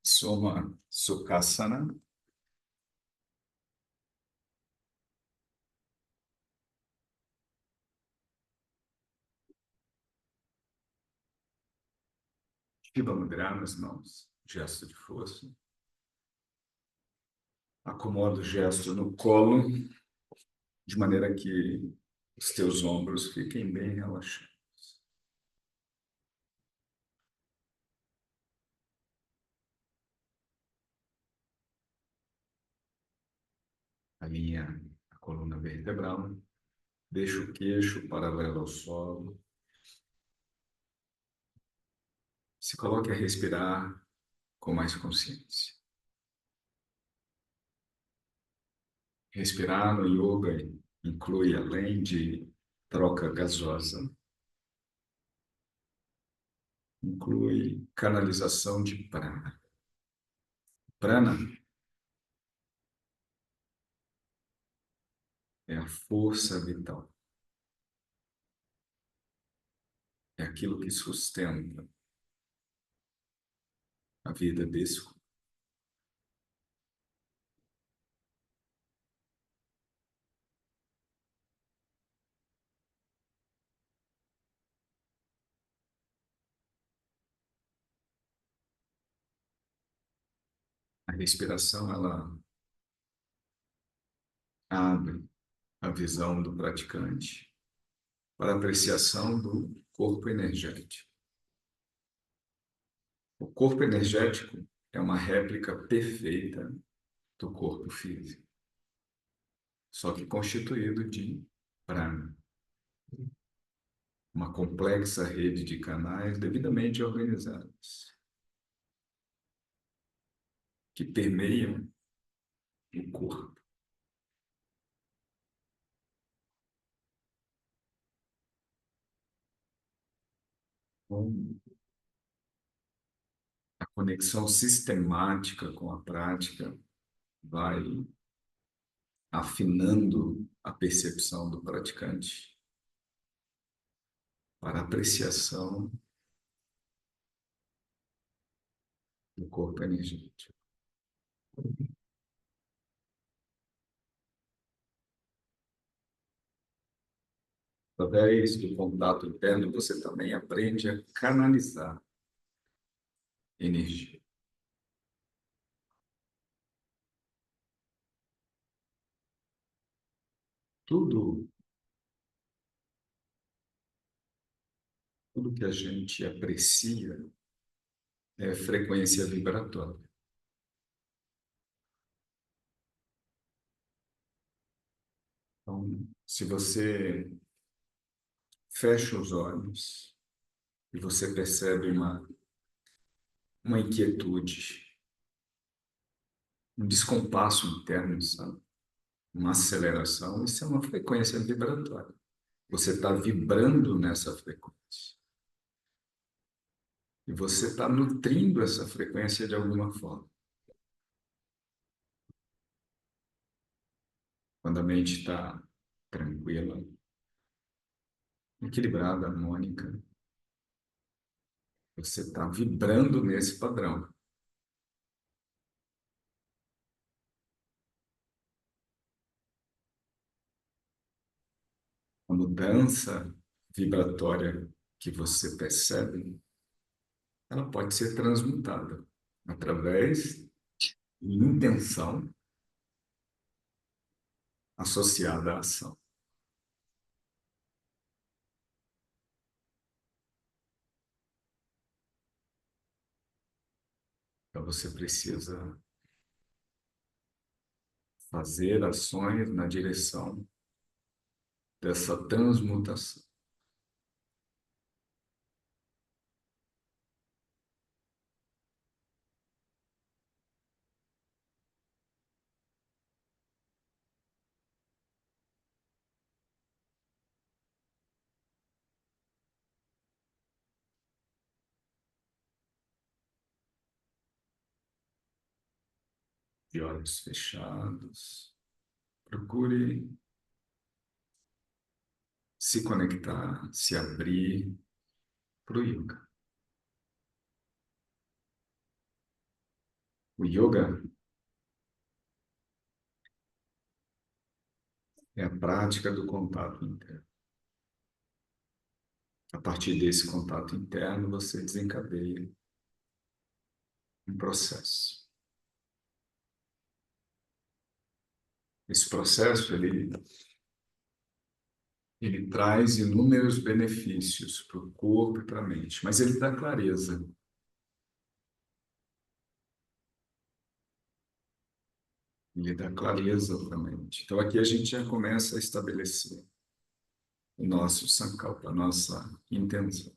Soma Sukhasana. Shiva Mudra nas mãos, gesto de força. Acomoda o gesto no colo, de maneira que os teus ombros fiquem bem relaxados. Alinha a coluna vertebral, deixa o queixo paralelo ao solo. Se coloque a respirar com mais consciência. Respirar no yoga inclui, além de troca gasosa, inclui canalização de prana. Prana é a força vital, é aquilo que sustenta a vida desse corpo. A respiração, ela abre a visão do praticante para a apreciação do corpo energético. O corpo energético é uma réplica perfeita do corpo físico, só que constituído de prana, uma complexa rede de canais devidamente organizados, que permeiam o corpo. Com a conexão sistemática com a prática vai afinando a percepção do praticante para apreciação do corpo energético. Através do contato interno, você também aprende a canalizar energia. Tudo, tudo que a gente aprecia é frequência vibratória. Então, se você fecha os olhos e você percebe uma inquietude, um descompasso interno, sabe? Uma aceleração, isso é uma frequência vibratória. Você está vibrando nessa frequência. E você está nutrindo essa frequência de alguma forma. Quando a mente está tranquila, equilibrada, harmônica, você está vibrando nesse padrão. A mudança vibratória que você percebe, ela pode ser transmutada através de intenção associada à ação. Então você precisa fazer ações na direção dessa transmutação. De olhos fechados, procure se conectar, se abrir para o yoga. O yoga é a prática do contato interno. A partir desse contato interno, você desencadeia um processo. Esse processo, ele traz inúmeros benefícios para o corpo e para a mente, mas ele dá clareza. Ele dá clareza para a mente. Então, aqui a gente já começa a estabelecer o nosso sankalpa, a nossa intenção.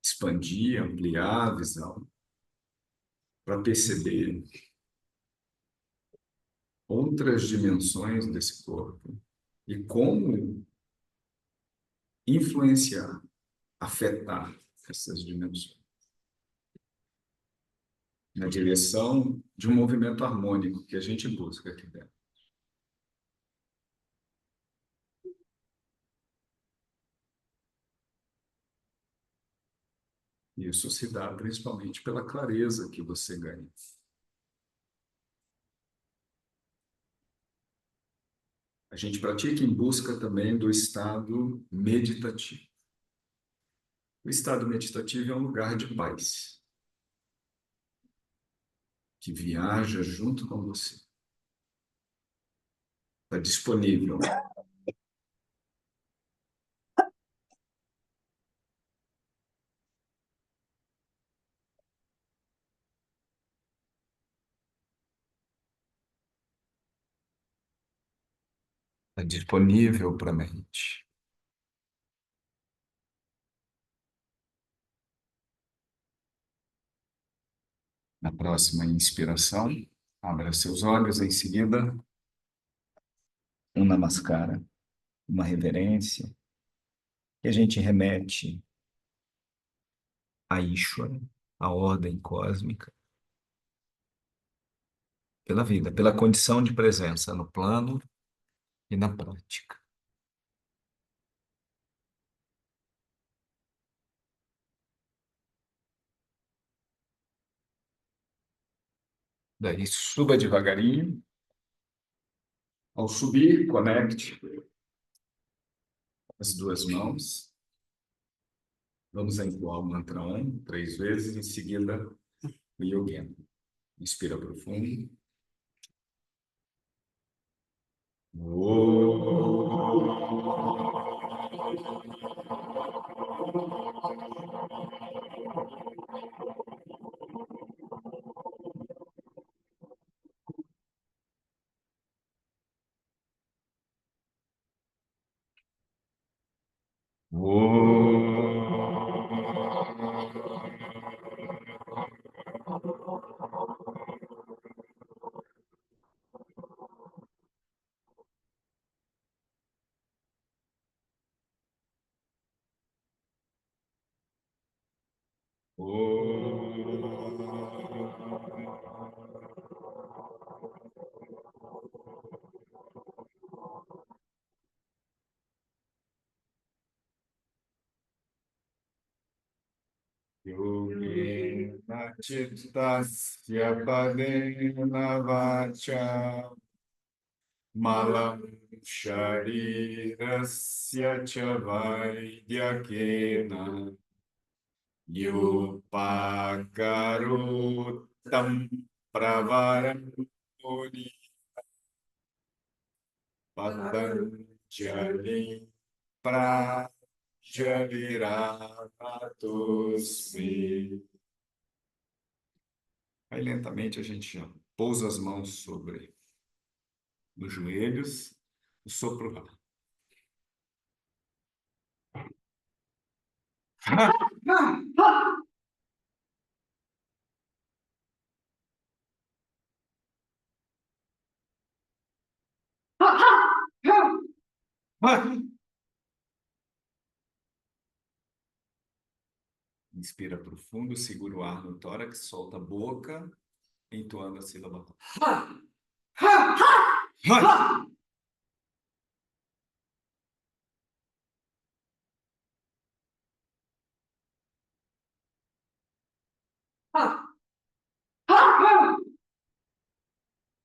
Expandir, ampliar a visão para perceber outras dimensões desse corpo e como influenciar, afetar essas dimensões na direção de um movimento harmônico que a gente busca aqui dentro. Isso se dá principalmente pela clareza que você ganha. A gente pratica em busca também do estado meditativo. O estado meditativo é um lugar de paz, que viaja junto com você. Está disponível. Está disponível para a mente. Na próxima inspiração, abra seus olhos, em seguida, um namaskara, uma reverência, que a gente remete a Ishvara, a ordem cósmica, pela vida, pela condição de presença no plano e na prática. Daí suba devagarinho. Ao subir, conecte as duas mãos. Vamos entoar o mantra Om 3 vezes, em seguida o Yogena. Inspira profundo. Yogena Chittasya Padena Vacha Malam Sharirasya Cha Vaidyakena Yupakarutam Pravaram Muni Patanjali Prajaliratusmi. Aí lentamente a gente pousa as mãos sobre os joelhos, o sopro ar. Inspira profundo, segura o ar no tórax, solta a boca, entoando a sílaba.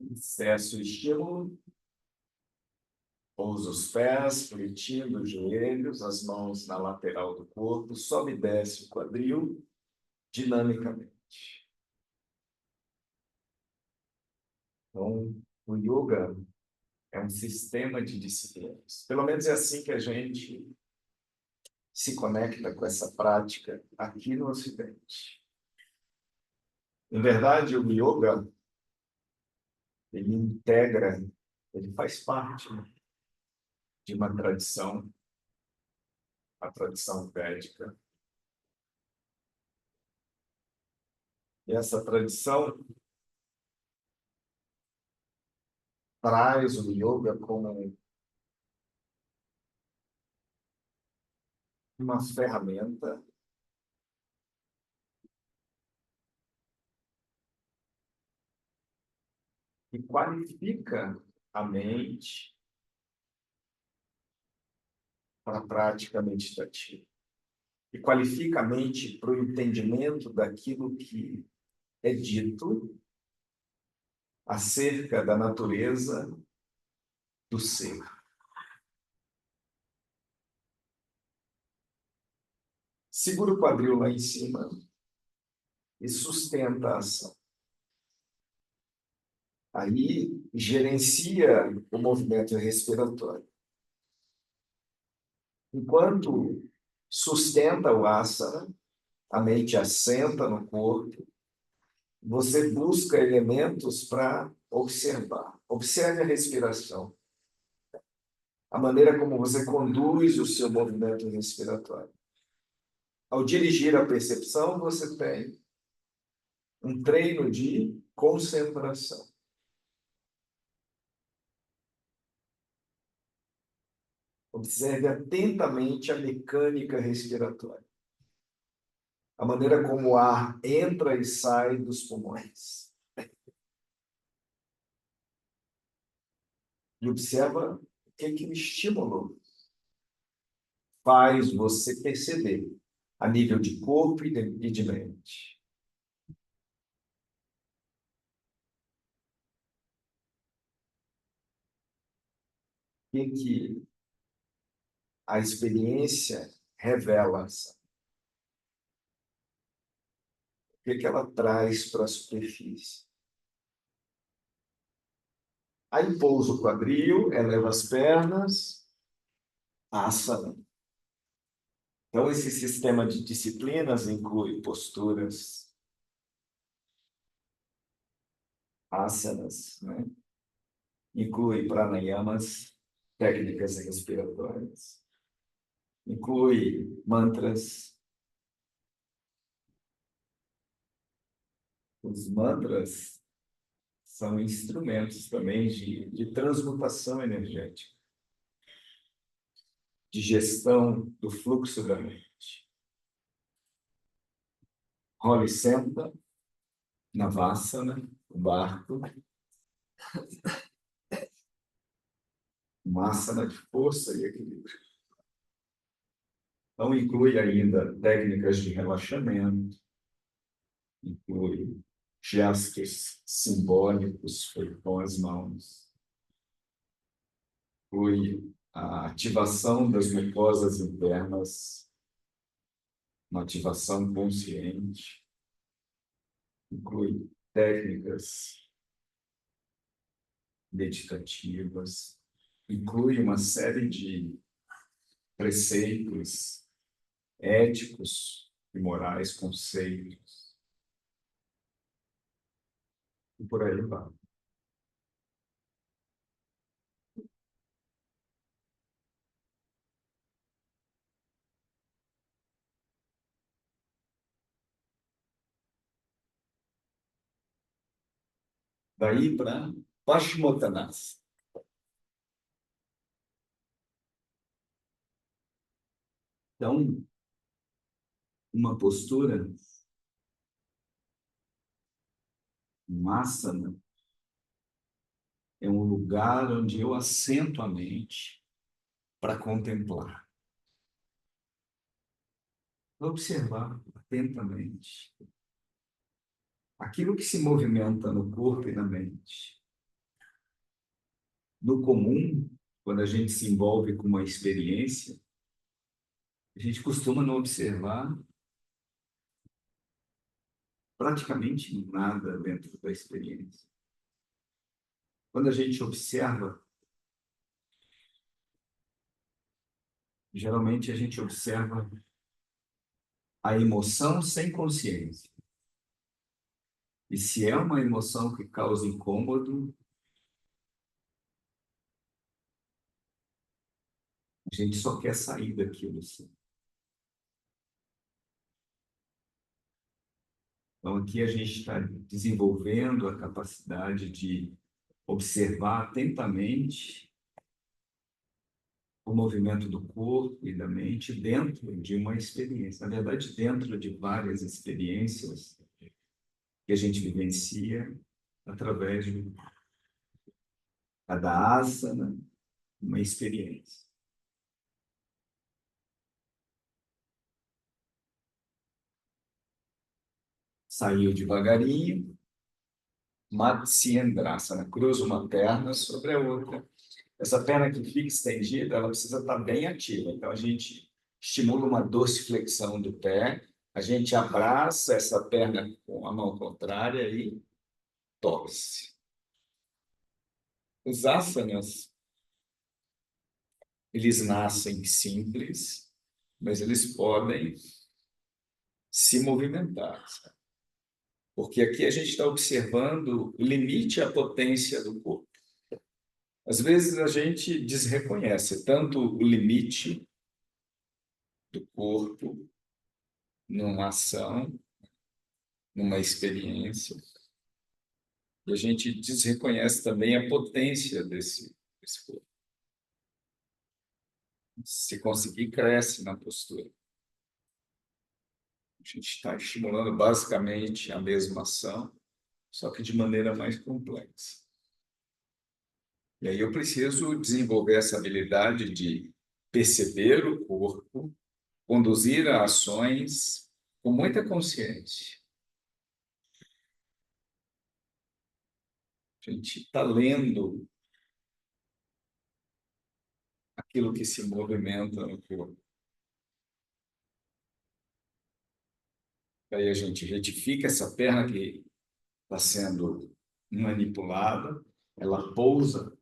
Excesso de estímulo. Pousa os pés, fletindo os joelhos, as mãos na lateral do corpo, sobe e desce o quadril, dinamicamente. Então, o yoga é um sistema de disciplinas. Pelo menos é assim que a gente se conecta com essa prática aqui no Ocidente. Em verdade, o yoga, ele integra, ele faz parte de uma tradição, a tradição védica. E essa tradição traz o yoga como uma ferramenta que qualifica a mente para a prática meditativa. E qualifica a mente para o entendimento daquilo que é dito acerca da natureza do ser. Segura o quadril lá em cima e sustenta a ação. Aí gerencia o movimento respiratório. Enquanto sustenta o asana, a mente assenta no corpo, você busca elementos para observar. Observe a respiração, a maneira como você conduz o seu movimento respiratório. Ao dirigir a percepção, você tem um treino de concentração. Observe atentamente a mecânica respiratória, a maneira como o ar entra e sai dos pulmões. E observa o que o estímulo faz você perceber a nível de corpo e de mente. O que a experiência revela? O que ela traz para a superfície? Aí pousa o quadril, eleva as pernas, asana. Então, esse sistema de disciplinas inclui posturas, asanas, né? Inclui pranayamas, técnicas respiratórias, inclui mantras. Os mantras são instrumentos também de transmutação energética, de gestão do fluxo da mente. Role senta na Vassana, o barco, uma asana de força e equilíbrio. Então, inclui ainda técnicas de relaxamento, inclui gestos simbólicos feitos com as mãos, inclui a ativação das mucosas internas, uma ativação consciente, inclui técnicas meditativas, inclui uma série de preceitos éticos e morais, conceitos, e por aí vai. Daí para Paschimottanasana. Então, uma postura, um asana, é um lugar onde eu assento a mente para contemplar, observar atentamente aquilo que se movimenta no corpo e na mente. No comum, quando a gente se envolve com uma experiência, a gente costuma não observar praticamente nada dentro da experiência. Quando a gente observa, geralmente a gente observa a emoção sem consciência. E se é uma emoção que causa incômodo, a gente só quer sair daquilo, assim. Então, aqui a gente está desenvolvendo a capacidade de observar atentamente o movimento do corpo e da mente dentro de uma experiência. Na verdade, dentro de várias experiências que a gente vivencia através de cada asana, uma experiência. Saiu devagarinho, Matsyendrasana, cruza uma perna sobre a outra. Essa perna que fica estendida, ela precisa estar bem ativa. Então, a gente estimula uma dorsiflexão do pé, a gente abraça essa perna com a mão contrária e torce. Os asanas, eles nascem simples, mas eles podem se movimentar, sabe? Porque aqui a gente está observando o limite à potência do corpo. Às vezes a gente desreconhece tanto o limite do corpo numa ação, numa experiência, e a gente desreconhece também a potência desse corpo. Se conseguir, cresce na postura. A gente está estimulando basicamente a mesma ação, só que de maneira mais complexa. E aí eu preciso desenvolver essa habilidade de perceber o corpo, conduzir a ações com muita consciência. A gente está lendo aquilo que se movimenta no corpo. Aí a gente retifica essa perna que está sendo manipulada, ela pousa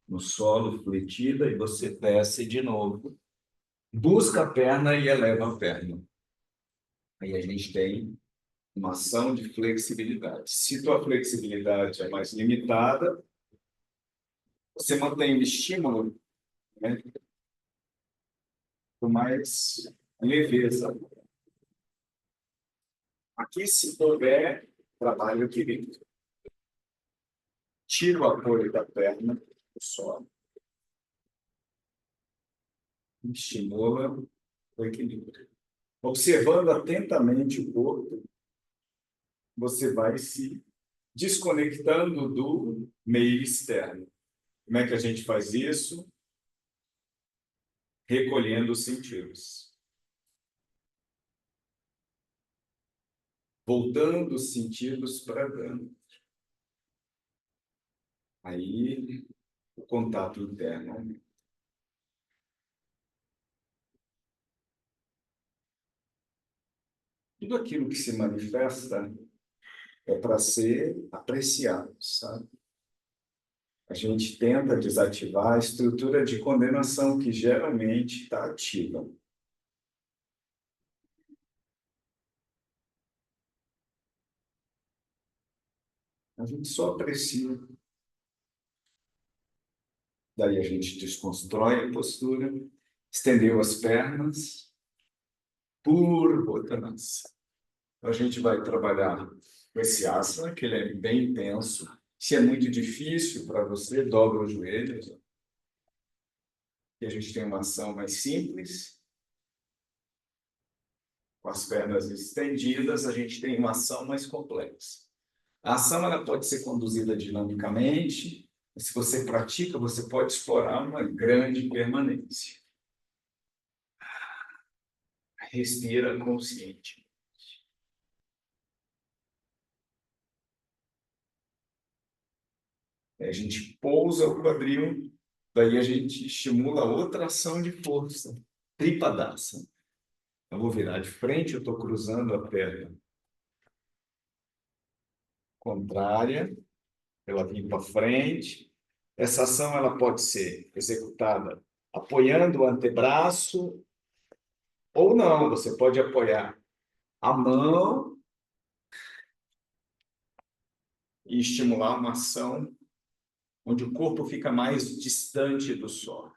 no solo, fletida, e você desce de novo. Busca a perna e eleva a perna. Aí a gente tem uma ação de flexibilidade. Se tua flexibilidade é mais limitada, você mantém o estímulo, né, com mais leveza. Aqui, se houver, trabalho equilíbrio. Tira o apoio da perna do solo. Estimula o equilíbrio. Observando atentamente o corpo, você vai se desconectando do meio externo. Como é que a gente faz isso? Recolhendo os sentidos. Voltando os sentidos para dentro. Aí, o contato interno aumenta. Tudo aquilo que se manifesta é para ser apreciado, sabe? A gente tenta desativar a estrutura de condenação que geralmente está ativa. A gente só aprecia. Daí a gente desconstrói a postura, estendeu as pernas, Purvottanasana. Então a gente vai trabalhar com esse asana, que ele é bem intenso. Se é muito difícil para você, dobra os joelhos. E a gente tem uma ação mais simples. Com as pernas estendidas, a gente tem uma ação mais complexa. A ação ela pode ser conduzida dinamicamente. Se você pratica, você pode explorar uma grande permanência. Respira consciente. Aí a gente pousa o quadril, daí a gente estimula outra ação de força, Tripadasana. Eu vou virar de frente, eu estou cruzando a perna contrária, ela vem para frente. Essa ação ela pode ser executada apoiando o antebraço ou não. Você pode apoiar a mão e estimular uma ação onde o corpo fica mais distante do solo.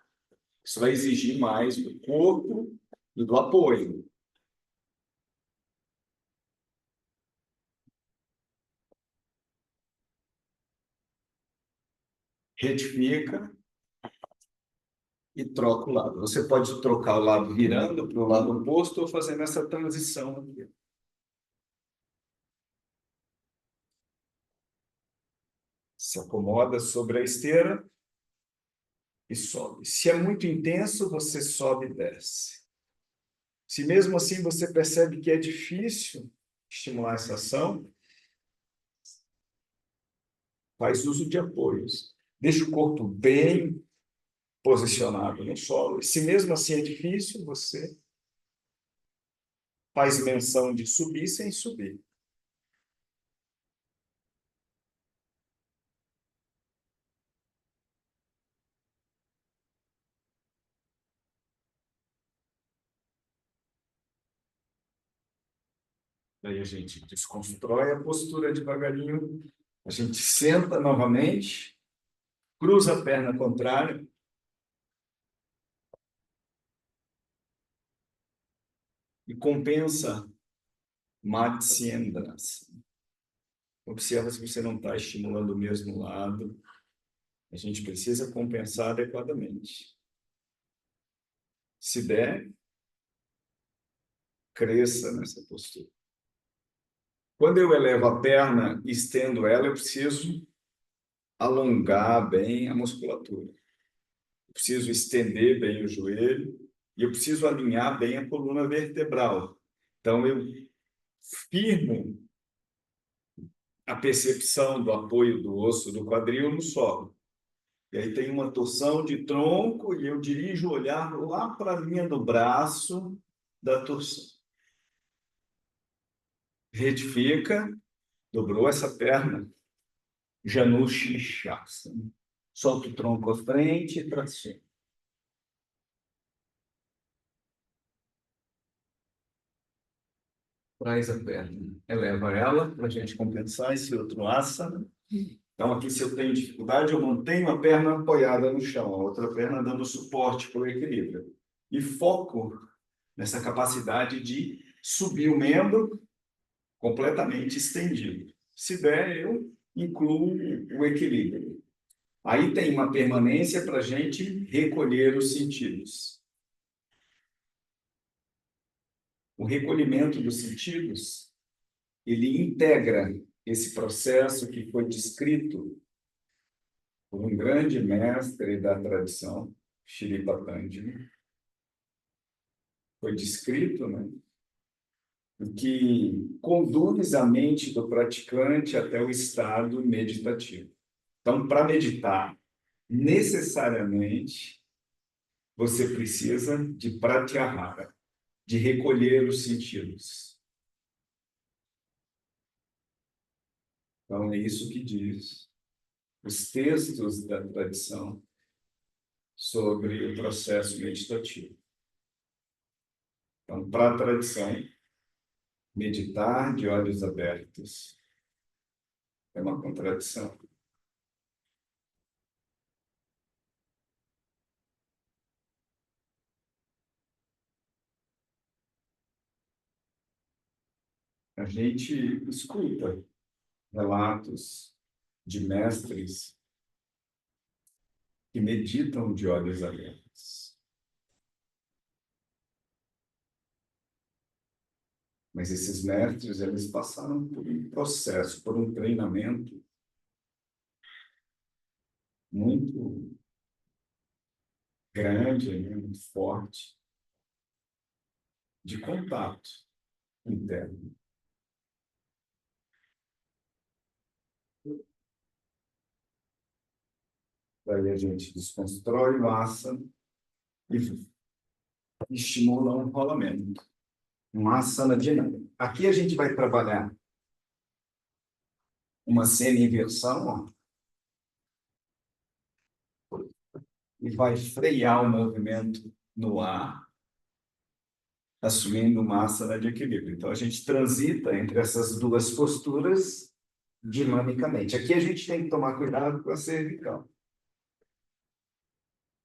Isso vai exigir mais do corpo e do apoio. Retifica e troca o lado. Você pode trocar o lado virando para o lado oposto ou fazendo essa transição aqui. Se acomoda sobre a esteira e sobe. Se é muito intenso, você sobe e desce. Se mesmo assim você percebe que é difícil estimular essa ação, faz uso de apoios. Deixa o corpo bem posicionado no solo. E se mesmo assim é difícil, você faz menção de subir sem subir. Daí a gente desconstrói a postura devagarinho, a gente senta novamente, cruza a perna contrária e compensa Matsyendras. Observa se você não está estimulando o mesmo lado. A gente precisa compensar adequadamente. Se der, cresça nessa postura. Quando eu elevo a perna e estendo ela, eu preciso alongar bem a musculatura. Eu preciso estender bem o joelho e eu preciso alinhar bem a coluna vertebral. Então, eu firmo a percepção do apoio do osso do quadril no solo. E aí tem uma torção de tronco e eu dirijo o olhar lá para a linha do braço da torção. Retifica, dobrou essa perna, Janushirshasana. Solta o tronco à frente e para cima. Traz a perna, eleva ela para a gente compensar esse outro asana. Então, aqui, se eu tenho dificuldade, eu mantenho a perna apoiada no chão, a outra perna dando suporte para o equilíbrio. E foco nessa capacidade de subir o membro completamente estendido. Se der, eu incluo o equilíbrio. Aí tem uma permanência para a gente recolher os sentidos. O recolhimento dos sentidos, ele integra esse processo que foi descrito por um grande mestre da tradição, Shri Patanjali. Foi descrito, né? O que conduz a mente do praticante até o estado meditativo. Então, para meditar, necessariamente, você precisa de pratyahara, de recolher os sentidos. Então, é isso que diz os textos da tradição sobre o processo meditativo. Então, para a tradição, meditar de olhos abertos é uma contradição. A gente escuta relatos de mestres que meditam de olhos abertos. Mas esses mestres, eles passaram por um processo, por um treinamento muito grande, né, muito forte, de contato interno. Daí a gente desconstrói o asana e estimula um rolamento. Um asana dinâmico. Aqui a gente vai trabalhar uma semi-inversão, ó, e vai frear o movimento no ar, assumindo uma asana de equilíbrio. Então, a gente transita entre essas duas posturas dinamicamente. Aqui a gente tem que tomar cuidado com a cervical.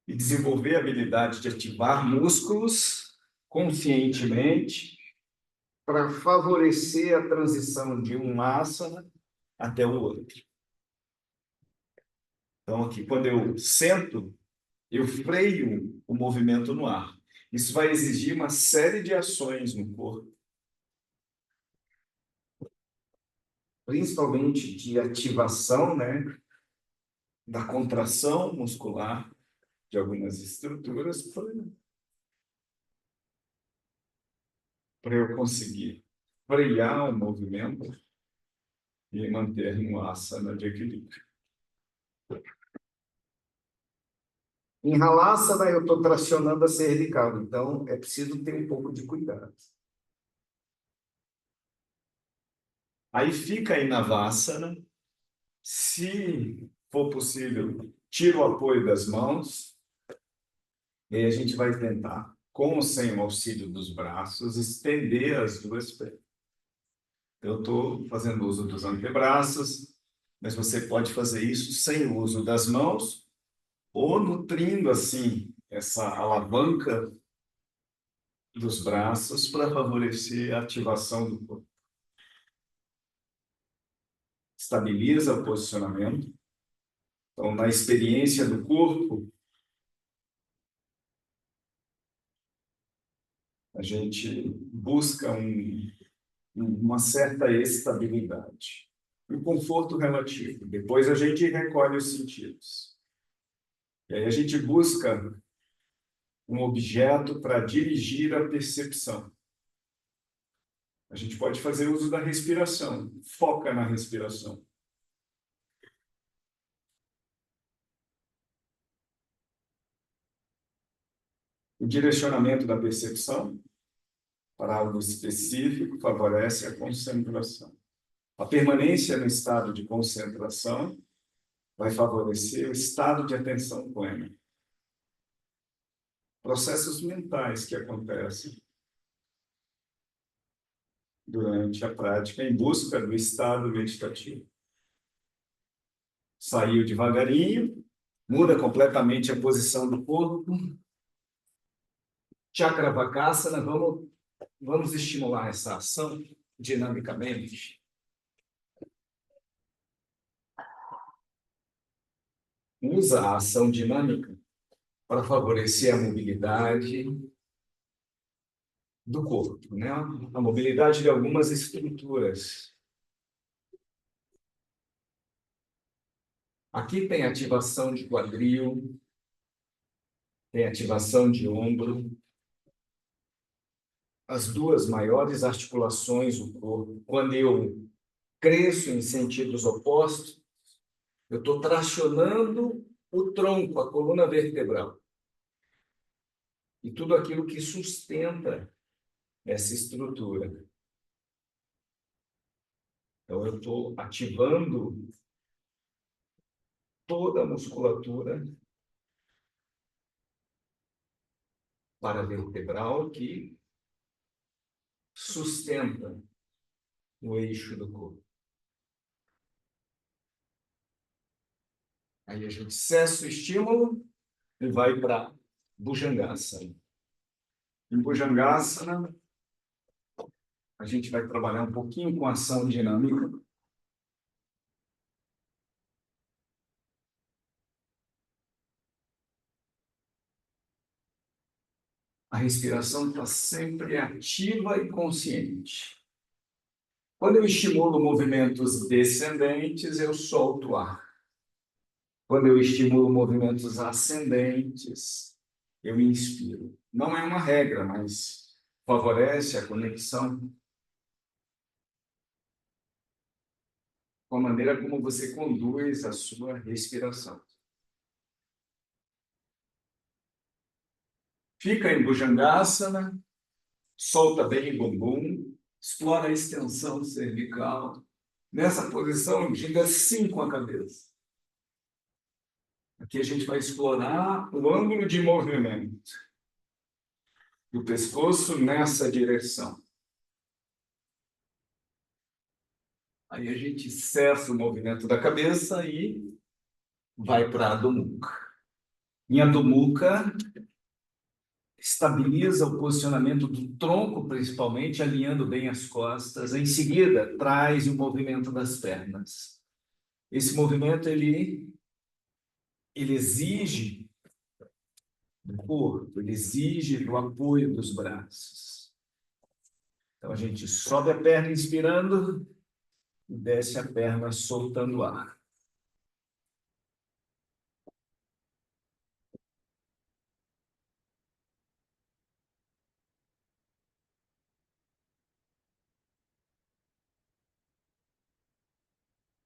E desenvolver a habilidade de ativar músculos conscientemente para favorecer a transição de um asana até o outro. Então, aqui, quando eu sento, eu freio o movimento no ar. Isso vai exigir uma série de ações no corpo, principalmente de ativação, né, da contração muscular de algumas estruturas para eu conseguir frear o movimento e manter no asana de equilíbrio. Em Halasana, eu estou tracionando a cervical, então é preciso ter um pouco de cuidado. Aí fica aí na Vassana. Se for possível, tira o apoio das mãos. E aí a gente vai tentar, com ou sem o auxílio dos braços, estender as duas pernas. Eu estou fazendo uso dos antebraços, mas você pode fazer isso sem o uso das mãos ou nutrindo, assim, essa alavanca dos braços para favorecer a ativação do corpo. Estabiliza o posicionamento. Então, na experiência do corpo, a gente busca uma certa estabilidade, um conforto relativo. Depois a gente recolhe os sentidos. E aí a gente busca um objeto para dirigir a percepção. A gente pode fazer uso da respiração, foca na respiração. O direcionamento da percepção para algo específico favorece a concentração. A permanência no estado de concentração vai favorecer o estado de atenção plena. Processos mentais que acontecem durante a prática em busca do estado meditativo. Saiu devagarinho, muda completamente a posição do corpo. Chakravakasana, vamos estimular essa ação dinamicamente. Usa a ação dinâmica para favorecer a mobilidade do corpo, né? A mobilidade de algumas estruturas. Aqui tem ativação de quadril, tem ativação de ombro, as duas maiores articulações do corpo. Quando eu cresço em sentidos opostos, eu estou tracionando o tronco, a coluna vertebral. E tudo aquilo que sustenta essa estrutura. Então, eu estou ativando toda a musculatura paravertebral que sustenta o eixo do corpo. Aí a gente cessa o estímulo e vai para Bhujangasana. Em Bhujangasana, a gente vai trabalhar um pouquinho com ação dinâmica. A respiração está sempre ativa e consciente. Quando eu estimulo movimentos descendentes, eu solto o ar. Quando eu estimulo movimentos ascendentes, eu inspiro. Não é uma regra, mas favorece a conexão com a maneira como você conduz a sua respiração. Fica em Bhujangasana, solta bem o bumbum, explora a extensão cervical. Nessa posição, gira 5 a cabeça. Aqui a gente vai explorar o ângulo de movimento do pescoço nessa direção. Aí a gente cessa o movimento da cabeça e vai para a Adho Mukha. Em Adho Mukha, estabiliza o posicionamento do tronco, principalmente, alinhando bem as costas. Em seguida, traz o movimento das pernas. Esse movimento, ele exige do corpo, ele exige do apoio dos braços. Então, a gente sobe a perna inspirando e desce a perna soltando o ar.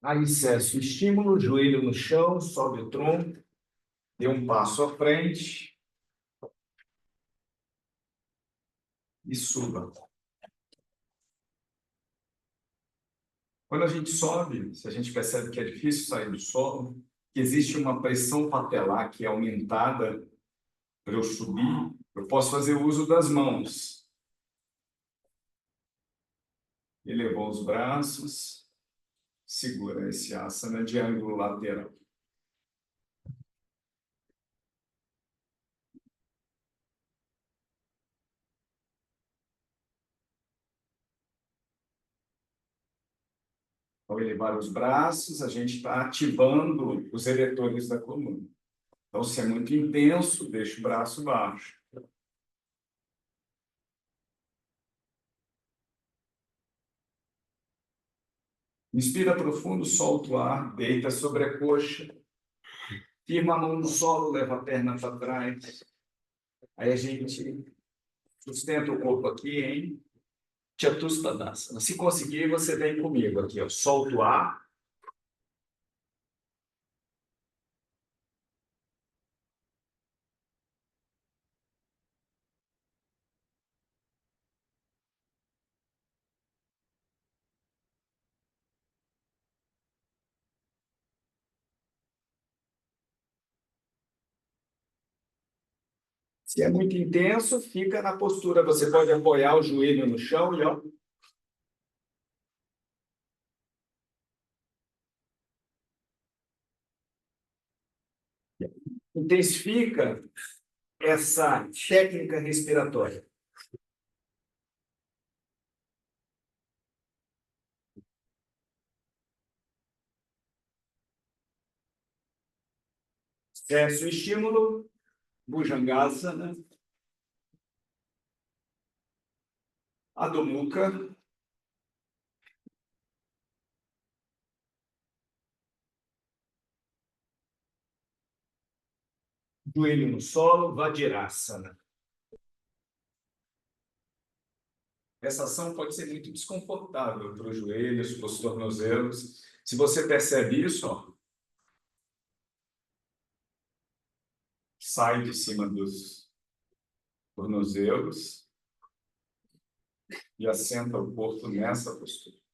Aí cessa o estímulo, joelho no chão, sobe o tronco, dê um passo à frente e suba. Quando a gente sobe, se a gente percebe que é difícil sair do solo, que existe uma pressão patelar que é aumentada para eu subir, eu posso fazer uso das mãos. Elevou os braços, segura esse asana de ângulo lateral. Ao elevar os braços, a gente está ativando os eretores da coluna. Então, se é muito intenso, deixa o braço baixo. Inspira profundo, solta o ar, deita sobre a coxa. Firma a mão no solo, leva a perna para trás. Aí a gente sustenta o corpo aqui em Chatuspadasana. Se conseguir, você vem comigo aqui, ó. Solta o ar. Se é muito intenso, fica na postura. Você pode apoiar o joelho no chão e ó. Intensifica essa técnica respiratória. Cessa o estímulo, Bhujangasana, Adho Mukha. Joelho no solo, Vajrasana. Essa ação pode ser muito desconfortável para os joelhos, para os tornozelos. Se você percebe isso, ó, sai de cima dos tornozelos e assenta o corpo nessa postura.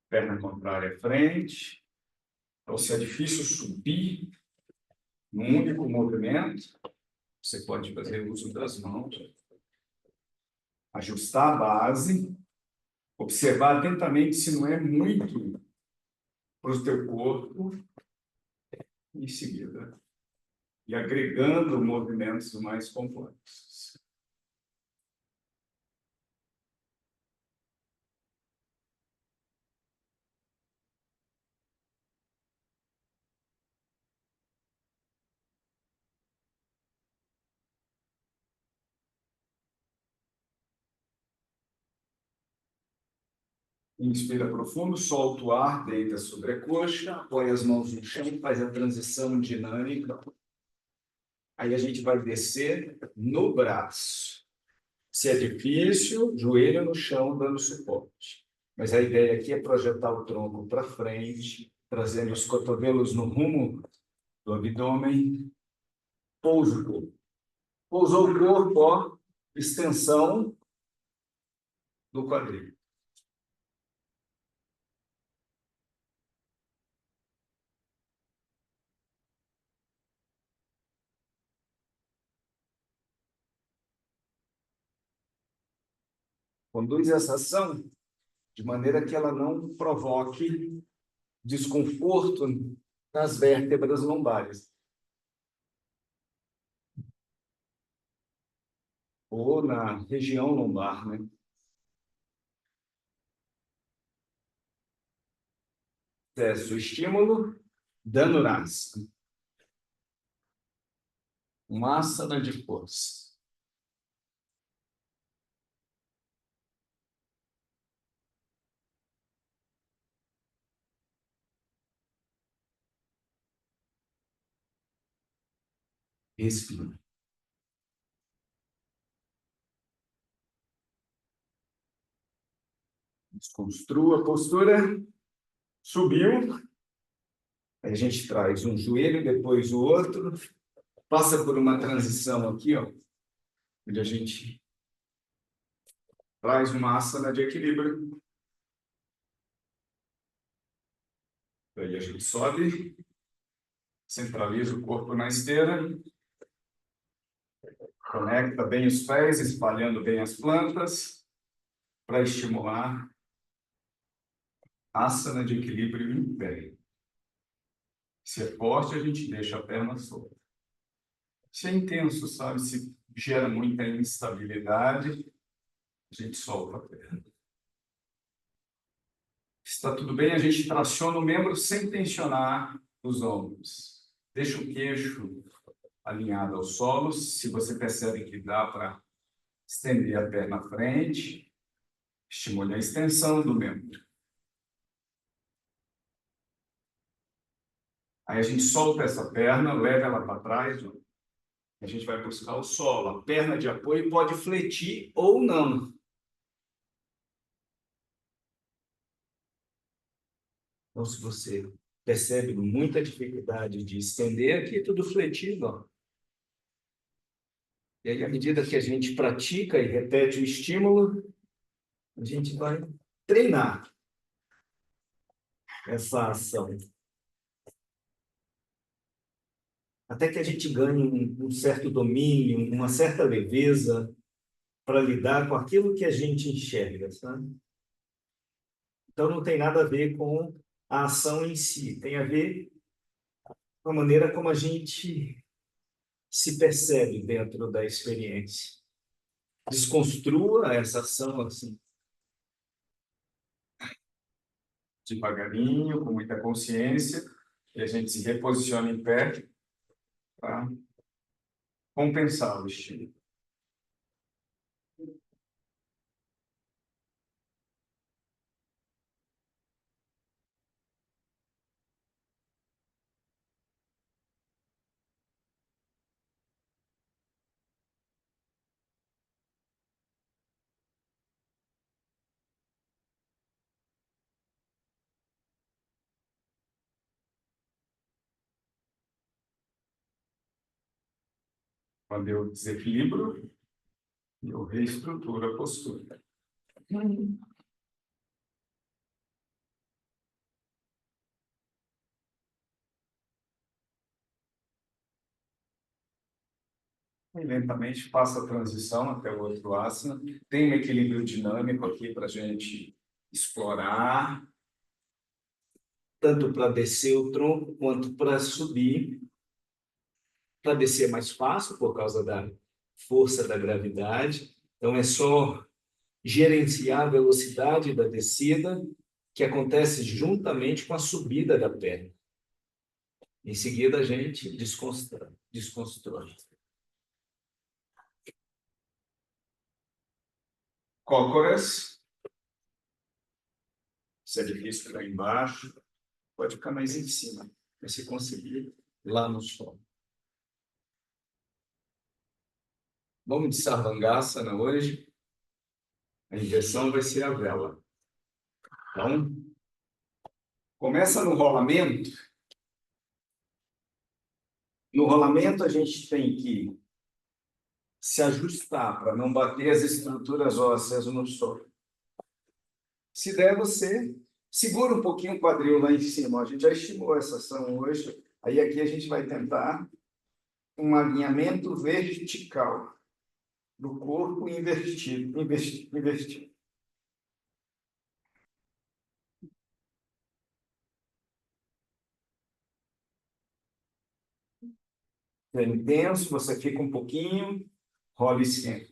Perna contrária à frente. Então, se é difícil subir num único movimento, você pode fazer uso das mãos. Ajustar a base. Observar atentamente se não é muito para o teu corpo. Em seguida, e agregando movimentos mais complexos. Inspira profundo, solta o ar, deita sobre a coxa, apoia as mãos no chão, faz a transição dinâmica. Aí a gente vai descer no braço. Se é difícil, joelho no chão, dando suporte. Mas a ideia aqui é projetar o tronco para frente, trazendo os cotovelos no rumo do abdômen. Pousa o corpo. Pousou o corpo, ó, extensão do quadril. Conduz essa ação de maneira que ela não provoque desconforto nas vértebras lombares ou na região lombar, né? Teste o estímulo, Dhanurasana, uma asana de força. Respira. Desconstrua a postura, subiu. Aí a gente traz um joelho, depois o outro, passa por uma transição aqui, ó, onde a gente traz uma asana de equilíbrio. Aí a gente sobe, centraliza o corpo na esteira, conecta bem os pés, espalhando bem as plantas, para estimular a asana de equilíbrio em pé. Se é forte, a gente deixa a perna solta. Se é intenso, sabe? Se gera muita instabilidade, a gente solta a perna. Está tudo bem, a gente traciona o membro sem tensionar os ombros. Deixa o queixo alinhado ao solo. Se você percebe que dá para estender a perna à frente, estimule a extensão do membro. Aí a gente solta essa perna, leva ela para trás. Ó. A gente vai buscar o solo. A perna de apoio pode fletir ou não. Então, se você percebe muita dificuldade de estender, aqui tudo fletido. Ó. E aí, à medida que a gente pratica e repete o estímulo, a gente vai treinar essa ação. Até que a gente ganhe um certo domínio, uma certa leveza para lidar com aquilo que a gente enxerga, sabe? Então, não tem nada a ver com a ação em si, tem a ver com a maneira como a gente se percebe dentro da experiência. Desconstrua essa ação assim, devagarinho, com muita consciência, e a gente se reposiciona em pé para compensar o estímulo. Quando eu desequilibro, eu reestruturo a postura. E lentamente passa a transição até o outro asana. Tem um equilíbrio dinâmico aqui para a gente explorar, tanto para descer o tronco quanto para subir. Para descer é mais fácil por causa da força da gravidade. Então é só gerenciar a velocidade da descida, que acontece juntamente com a subida da perna. Em seguida, a gente desconstrói. Cócoras. Se é difícil ficar embaixo, pode ficar mais em cima. Mas se conseguir, lá no solo. Vamos de Sarvangasana hoje. A inversão vai ser a vela. Então, começa no rolamento. No rolamento, a gente tem que se ajustar para não bater as estruturas ósseas no solo. Se der, você segura um pouquinho o quadril lá em cima. A gente já estimulou essa ação hoje. Aí aqui a gente vai tentar um alinhamento vertical do corpo invertido. Invertido. É intenso, você fica um pouquinho, rola e senta.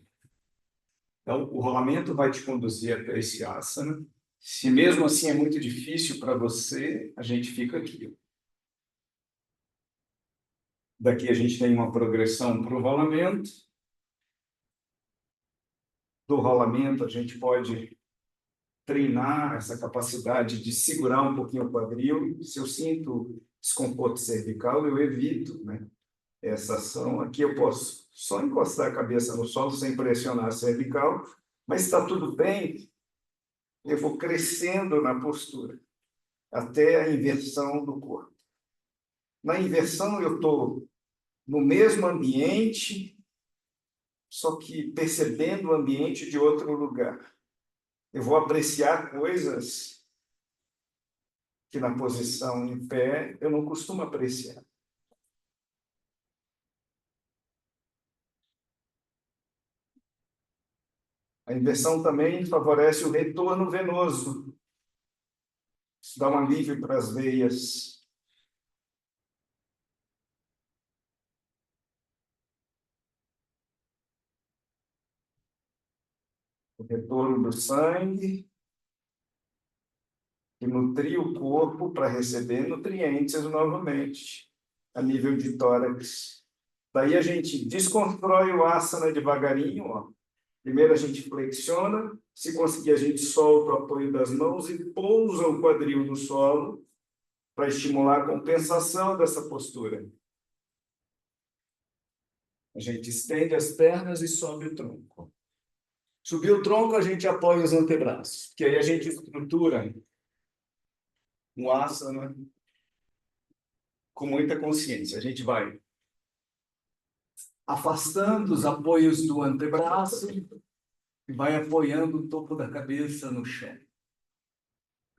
Então, o rolamento vai te conduzir até esse asana. Se mesmo assim é muito difícil para você, a gente fica aqui. Daqui a gente tem uma progressão para o rolamento. Do rolamento, a gente pode treinar essa capacidade de segurar um pouquinho o quadril. Se eu sinto desconforto cervical, eu evito, né, essa ação. Aqui eu posso só encostar a cabeça no solo sem pressionar a cervical, mas está tudo bem, eu vou crescendo na postura até a inversão do corpo. Na inversão, eu estou no mesmo ambiente, só que percebendo o ambiente de outro lugar. Eu vou apreciar coisas que na posição em pé eu não costumo apreciar. A inversão também favorece o retorno venoso. Isso dá um alívio para as veias. O retorno do sangue, que nutria o corpo para receber nutrientes novamente, a nível de tórax. Daí a gente desconstrói o asana devagarinho, ó. Primeiro a gente flexiona, se conseguir a gente solta o apoio das mãos e pousa o quadril no solo para estimular a compensação dessa postura. A gente estende as pernas e sobe o tronco. Subir o tronco, a gente apoia os antebraços, que aí a gente estrutura um asana com muita consciência. A gente vai afastando os apoios do antebraço e vai apoiando o topo da cabeça no chão.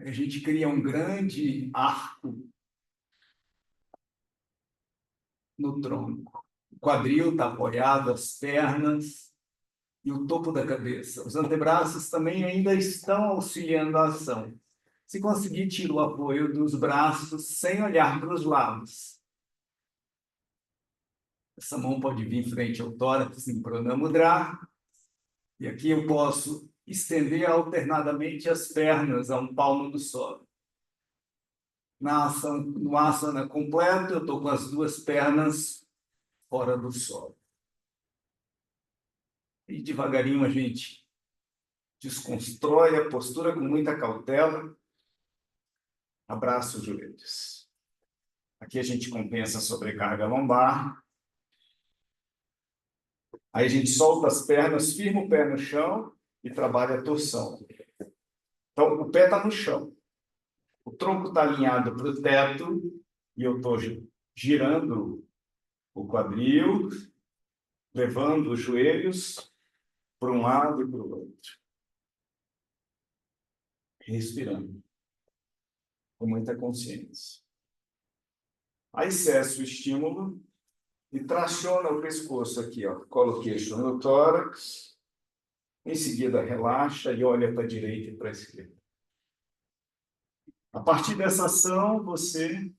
A gente cria um grande arco no tronco. O quadril está apoiado, as pernas e o topo da cabeça. Os antebraços também ainda estão auxiliando a ação. Se conseguir, tira o apoio dos braços sem olhar para os lados. Essa mão pode vir frente ao tórax em Pranam Mudra. E aqui eu posso estender alternadamente as pernas a um palmo do solo. No asana completo, eu estou com as duas pernas fora do solo. E devagarinho a gente desconstrói a postura com muita cautela. Abraça os joelhos. Aqui a gente compensa a sobrecarga lombar. Aí a gente solta as pernas, firma o pé no chão e trabalha a torção. Então, o pé está no chão. O tronco está alinhado para o teto e eu estou girando o quadril, levando os joelhos para um lado e para o outro. Respirando com muita consciência. Aí cessa o estímulo e traciona o pescoço aqui, ó. Cola o queixo no tórax. Em seguida, relaxa e olha para a direita e para a esquerda. A partir dessa ação, você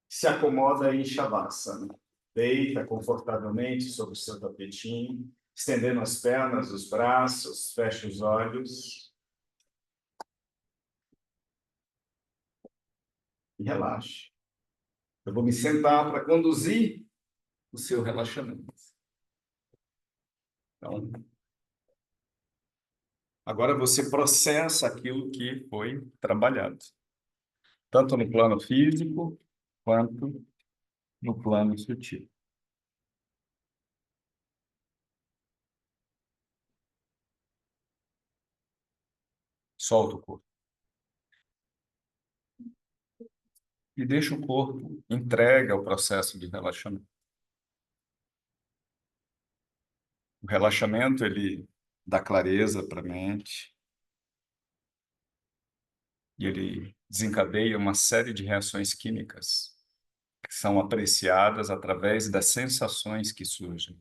se acomoda em Shavasana. Deita confortavelmente sobre o seu tapetinho, estendendo as pernas, os braços, fecha os olhos. E relaxe. Eu vou me sentar para conduzir o seu relaxamento. Então, Agora você processa aquilo que foi trabalhado, tanto no plano físico quanto no plano sutil. Solta o corpo. E deixa o corpo entregue ao processo de relaxamento. O relaxamento, ele dá clareza para a mente e ele desencadeia uma série de reações químicas que são apreciadas através das sensações que surgem.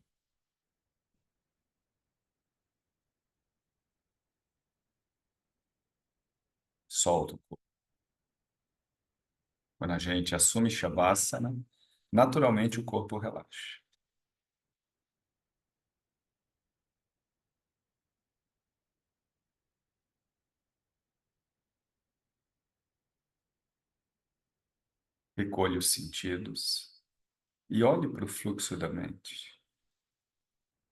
Solta o corpo. Quando a gente assume Shavasana, naturalmente o corpo relaxa. Recolhe os sentidos e olhe para o fluxo da mente.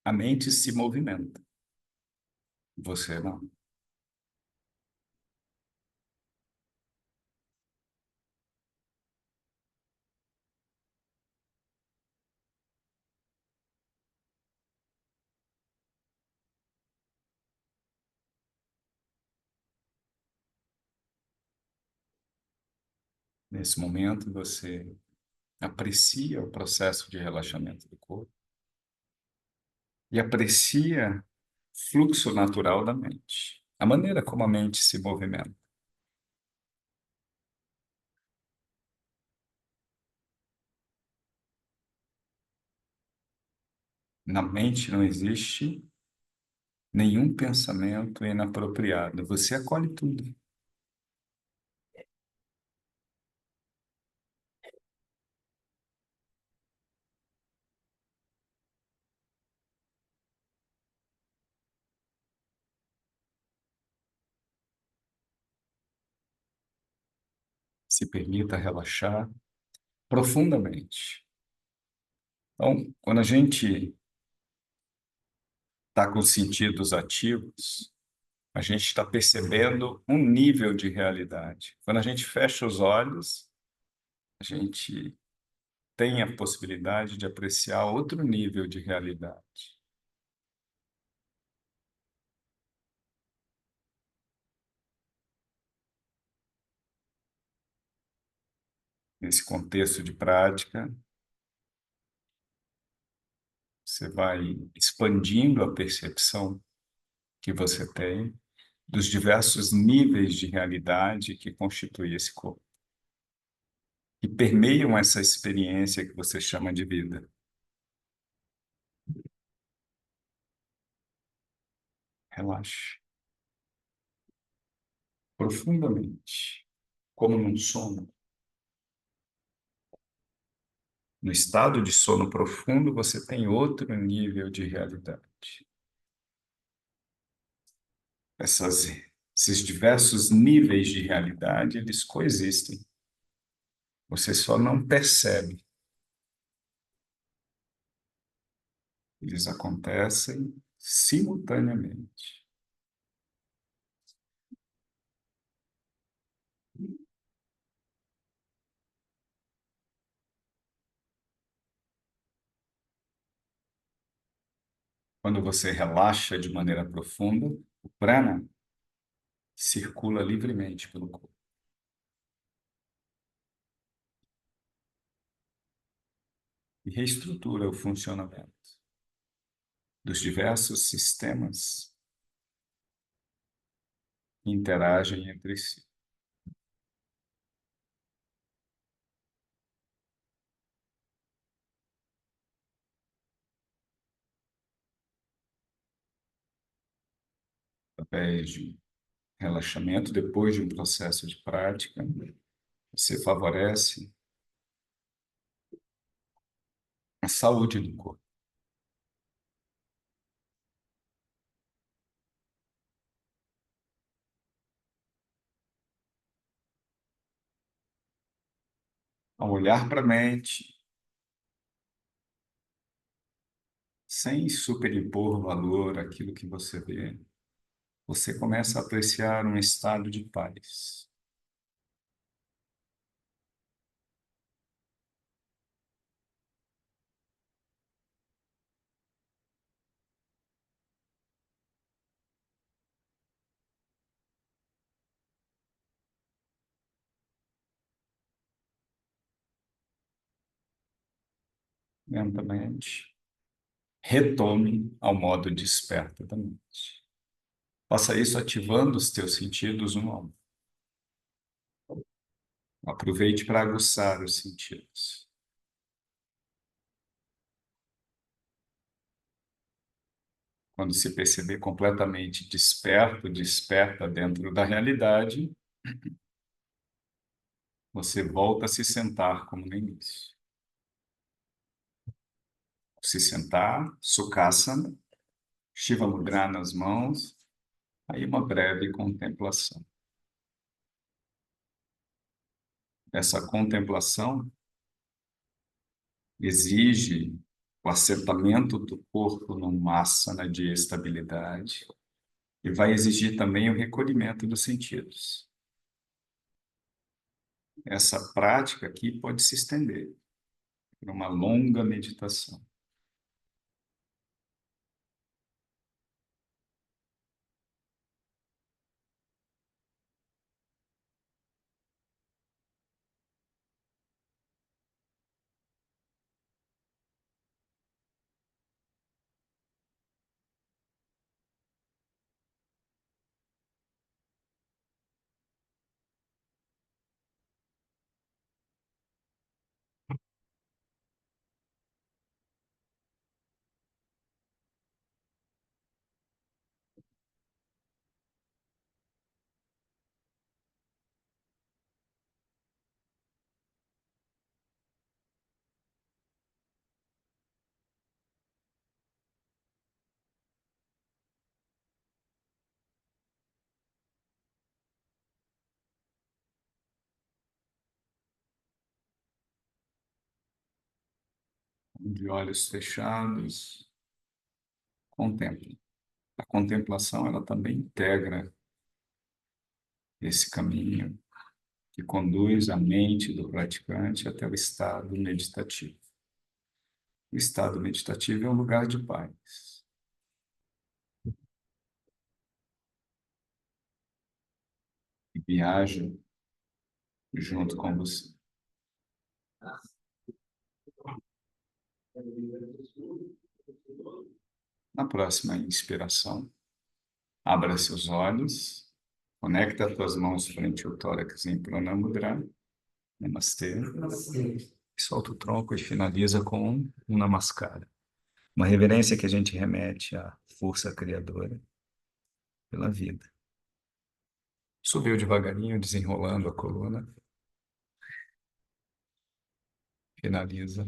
A mente se movimenta, você não. Nesse momento, você aprecia o processo de relaxamento do corpo e aprecia o fluxo natural da mente, a maneira como a mente se movimenta. Na mente não existe nenhum pensamento inapropriado. Você acolhe tudo. Se permita relaxar profundamente. Então, quando a gente está com os sentidos ativos, a gente está percebendo um nível de realidade. Quando a gente fecha os olhos, a gente tem a possibilidade de apreciar outro nível de realidade. Nesse contexto de prática, você vai expandindo a percepção que você tem dos diversos níveis de realidade que constituem esse corpo, que permeiam essa experiência que você chama de vida. Relaxe profundamente, como num sono. No estado de sono profundo, você tem outro nível de realidade. Essas, esses diversos níveis de realidade, eles coexistem. Você só não percebe. Eles acontecem simultaneamente. Quando você relaxa de maneira profunda, o prana circula livremente pelo corpo e reestrutura o funcionamento dos diversos sistemas que interagem entre si. Através de relaxamento, depois de um processo de prática, você favorece a saúde do corpo. Ao olhar para a mente, sem superimpor valor àquilo que você vê, você começa a apreciar um estado de paz. Lentamente, retome ao modo desperto da mente. Faça isso ativando os teus sentidos um a um. Aproveite para aguçar os sentidos. Quando se perceber completamente desperto, desperta dentro da realidade, você volta a se sentar como no início. Se sentar, Sukhasana, Shiva Mudra nas mãos, aí uma breve contemplação. Essa contemplação exige o assentamento do corpo num asana de estabilidade e vai exigir também o recolhimento dos sentidos. Essa prática aqui pode se estender por uma longa meditação. De olhos fechados, contemple. A contemplação, ela também integra esse caminho que conduz a mente do praticante até o estado meditativo. O estado meditativo é um lugar de paz. E viaja junto com você. Na próxima inspiração, abra seus olhos, conecta as tuas mãos frente ao tórax em Pranamudra. Namastê. Solta o tronco e finaliza com um Namaskara. Uma reverência que a gente remete à força criadora pela vida. Subiu devagarinho, desenrolando a coluna. Finaliza